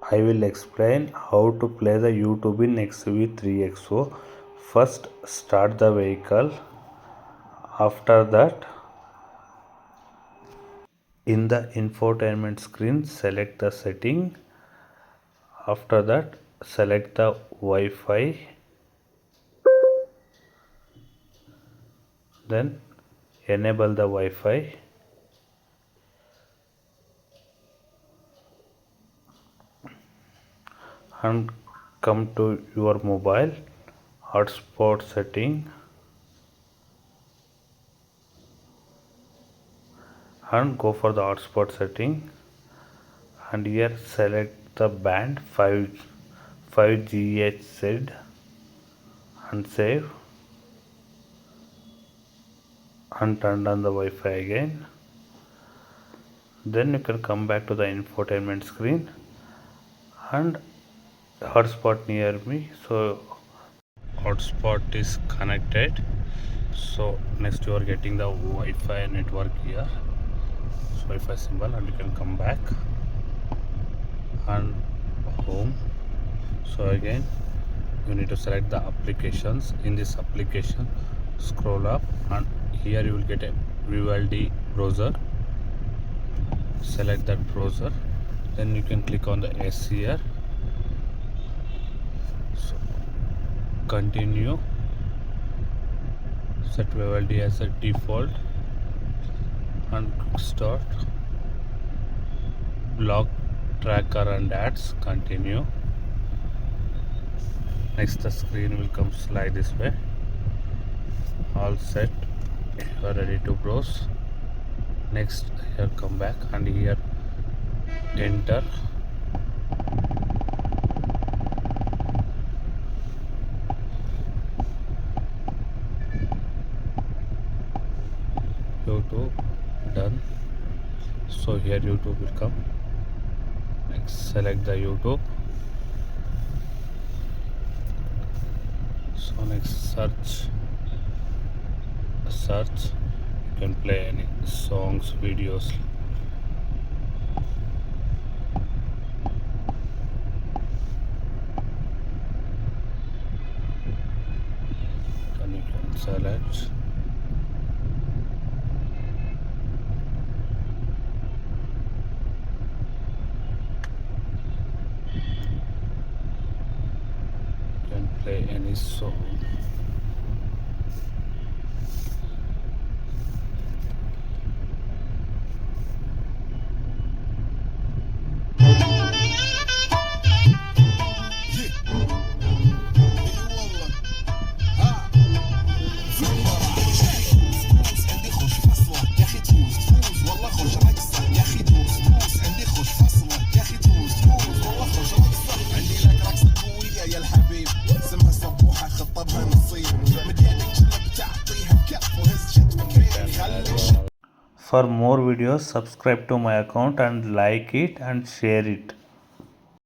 I will explain how to play the YouTube in Xuv 3Xo. First, start the vehicle. After that, in the infotainment screen, select the setting. After that, select the Wi-Fi. Then enable the Wi-Fi. And come to your mobile hotspot setting and go for the hotspot setting, and here select the band 5GHz and save, and turn on the Wi-Fi again. Then you can come back to the infotainment screen and hotspot near me, so hotspot is connected. So next you are getting the Wi-Fi network here, so Wi-Fi symbol, and you can come back and home. So again you need to select the applications. In this application, scroll up and here you will get a Vivaldi browser. Select that browser, then you can click on the S here. So continue, set Vivaldi as a default and start. Block tracker and ads, continue. Next the screen will come slide this way. All set, you are ready to browse. Next here come back and here enter. YouTube done. So here YouTube will come. Next select the YouTube. So next search, you can play any songs, videos. Then you can select. You can play any song. For more videos, subscribe to my account and like it and share it.